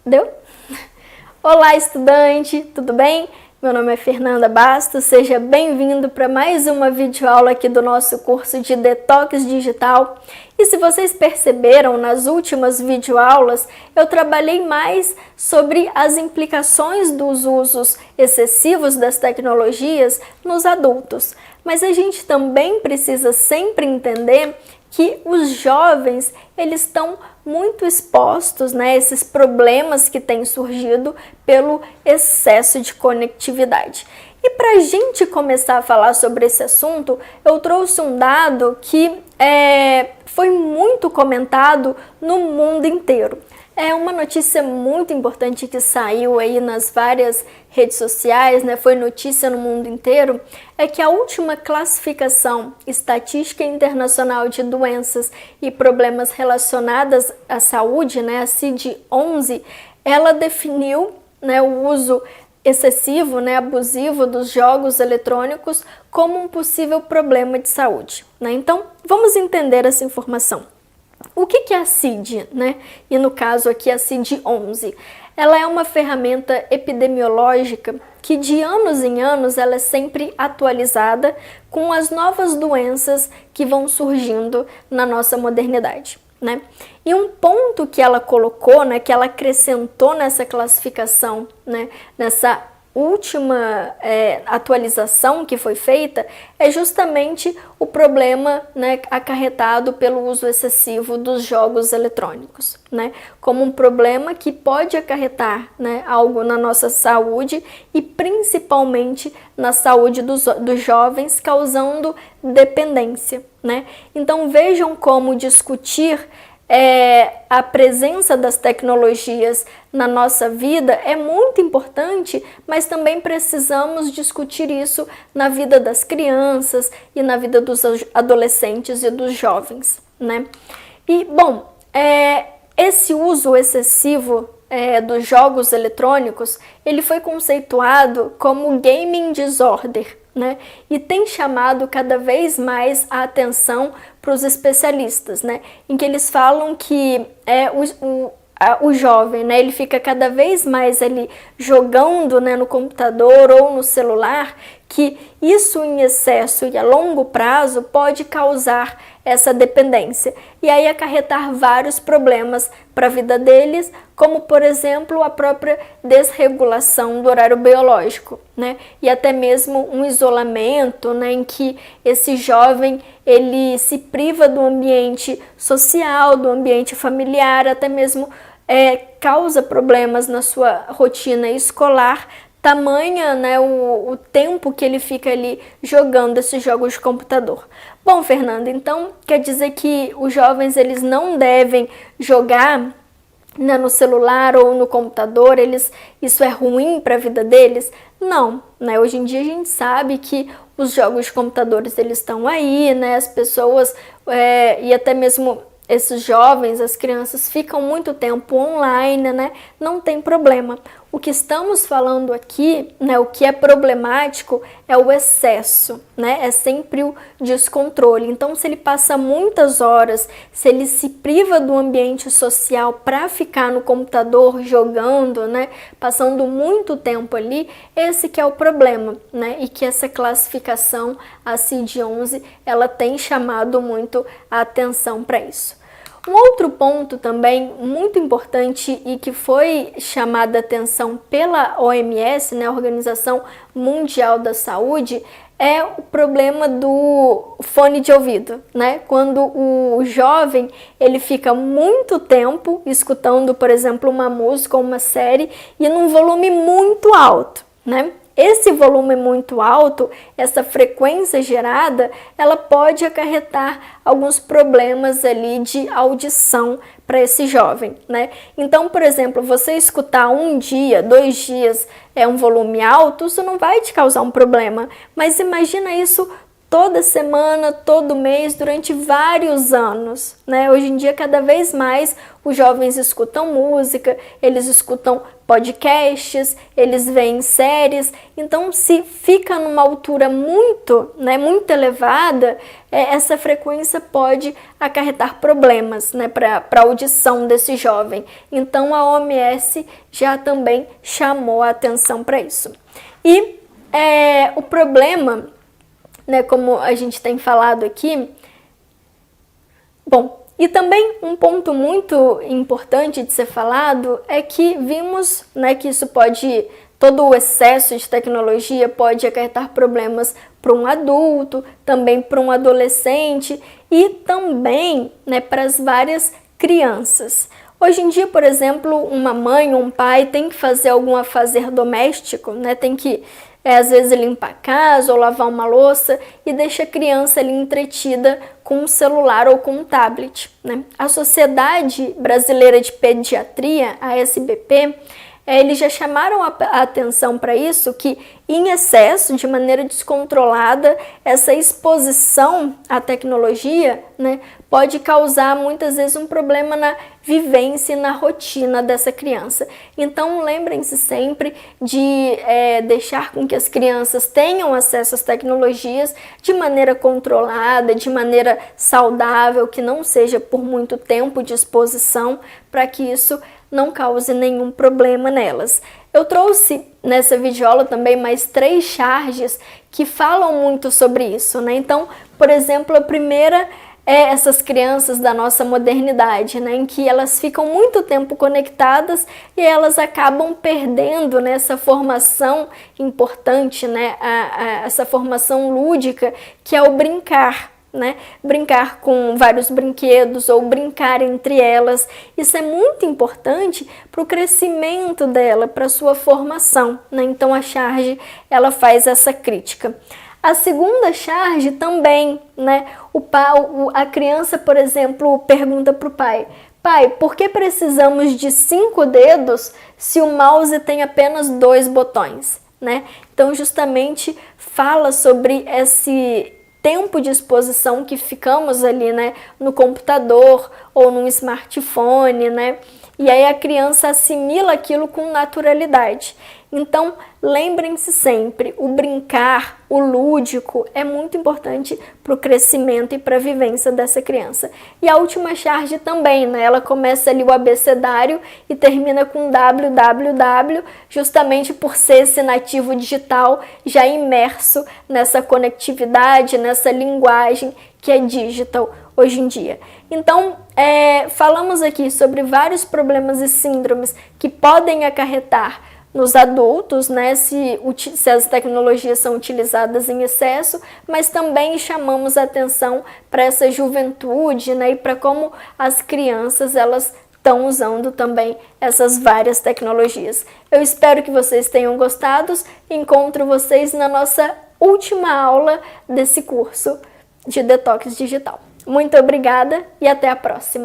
Deu? Olá, estudante, tudo bem? Meu nome é Fernanda Bastos, seja bem-vindo para mais uma videoaula aqui do nosso curso de Detox Digital. E se vocês perceberam, nas últimas videoaulas eu trabalhei mais sobre as implicações dos usos excessivos das tecnologias nos adultos. Mas a gente também precisa sempre entender que os jovens, eles estão muito expostos, né, a esses problemas que têm surgido pelo excesso de conectividade. E para a gente começar a falar sobre esse assunto, eu trouxe um dado que foi muito comentado no mundo inteiro. É uma notícia muito importante que saiu aí nas várias redes sociais, né? Foi notícia no mundo inteiro, é que a última classificação Estatística Internacional de Doenças e Problemas Relacionados à Saúde, né, a CID-11, ela definiu, né, o uso excessivo, né, abusivo dos jogos eletrônicos como um possível problema de saúde, né? Então, vamos entender essa informação. O que é a CID, né? E no caso aqui a CID-11, ela é uma ferramenta epidemiológica que de anos em anos ela é sempre atualizada com as novas doenças que vão surgindo na nossa modernidade, né? E um ponto que ela colocou, né, que ela acrescentou nessa classificação, né, nessa última atualização que foi feita, é justamente o problema, né, acarretado pelo uso excessivo dos jogos eletrônicos, né, como um problema que pode acarretar, né, algo na nossa saúde e principalmente na saúde dos jovens, causando dependência, né? Então vejam como discutir a presença das tecnologias na nossa vida é muito importante, mas também precisamos discutir isso na vida das crianças e na vida dos adolescentes e dos jovens, né? E, bom, esse uso excessivo dos jogos eletrônicos, ele foi conceituado como gaming disorder, né? E tem chamado cada vez mais a atenção para os especialistas, né? Em que eles falam que o jovem, né, ele fica cada vez mais ali jogando, né, no computador ou no celular, que isso em excesso e a longo prazo pode causar essa dependência e aí acarretar vários problemas para a vida deles, como por exemplo a própria desregulação do horário biológico, né? E até mesmo um isolamento, né, em que esse jovem ele se priva do ambiente social, do ambiente familiar, até mesmo causa problemas na sua rotina escolar, tamanha, né, o tempo que ele fica ali jogando esses jogos de computador. Bom, Fernanda, então quer dizer que os jovens eles não devem jogar, né, no celular ou no computador, isso é ruim para a vida deles? Não, né? Hoje em dia a gente sabe que os jogos de computadores eles estão aí, né? As pessoas e até mesmo esses jovens, as crianças ficam muito tempo online, né? Não tem problema. O que estamos falando aqui, né, o que é problemático é o excesso, né? É sempre o descontrole. Então, se ele passa muitas horas, se ele se priva do ambiente social para ficar no computador jogando, né, passando muito tempo ali, esse que é o problema, né? E que essa classificação, a CID-11, ela tem chamado muito a atenção para isso. Um outro ponto também muito importante e que foi chamada a atenção pela OMS, né, a Organização Mundial da Saúde, é o problema do fone de ouvido, né? Quando o jovem ele fica muito tempo escutando, por exemplo, uma música ou uma série e num volume muito alto, né? Esse volume muito alto, essa frequência gerada, ela pode acarretar alguns problemas ali de audição para esse jovem, né? Então, por exemplo, você escutar um dia, 2 dias um volume alto, isso não vai te causar um problema, mas imagina isso toda semana, todo mês, durante vários anos, né? Hoje em dia, cada vez mais, os jovens escutam música, eles escutam podcasts, eles veem séries. Então, se fica numa altura muito elevada, essa frequência pode acarretar problemas, né, para a audição desse jovem. Então, a OMS já também chamou a atenção para isso. E o problema, né, como a gente tem falado aqui, e também um ponto muito importante de ser falado é que vimos, né, que todo o excesso de tecnologia pode acarretar problemas para um adulto, também para um adolescente e também, né, para as várias crianças. Hoje em dia, por exemplo, uma mãe ou um pai tem que fazer algum afazer doméstico, né, tem que às vezes limpar a casa ou lavar uma louça e deixa a criança ali entretida com um celular ou com um tablet, né? A Sociedade Brasileira de Pediatria, a SBP, eles já chamaram a atenção para isso, que em excesso, de maneira descontrolada, essa exposição à tecnologia, né, pode causar muitas vezes um problema na vivência e na rotina dessa criança. Então lembrem-se sempre de deixar com que as crianças tenham acesso às tecnologias de maneira controlada, de maneira saudável, que não seja por muito tempo de exposição, para que isso não cause nenhum problema nelas. Eu trouxe nessa videoaula também mais 3 charges que falam muito sobre isso, né? Então, por exemplo, a primeira é essas crianças da nossa modernidade, né, em que elas ficam muito tempo conectadas e elas acabam perdendo, né, essa formação importante, né, essa formação lúdica, que é o brincar. Né? Brincar com vários brinquedos ou brincar entre elas. Isso é muito importante para o crescimento dela, para a sua formação, né? Então a charge ela faz essa crítica. A segunda charge também, né? A criança, por exemplo, pergunta para o pai: pai, por que precisamos de 5 dedos se o mouse tem apenas 2 botões? Né? Então justamente fala sobre esse tempo de exposição que ficamos ali, né, no computador ou no smartphone, né? E aí a criança assimila aquilo com naturalidade. Então, lembrem-se sempre, o brincar, o lúdico é muito importante para o crescimento e para a vivência dessa criança. E a última charge também, né? Ela começa ali o abecedário e termina com www, justamente por ser esse nativo digital já imerso nessa conectividade, nessa linguagem que é digital hoje em dia. Então, falamos aqui sobre vários problemas e síndromes que podem acarretar nos adultos, né, se as tecnologias são utilizadas em excesso, mas também chamamos a atenção para essa juventude, né, e para como as crianças elas estão usando também essas várias tecnologias. Eu espero que vocês tenham gostado. Encontro vocês na nossa última aula desse curso de Detox Digital. Muito obrigada e até a próxima!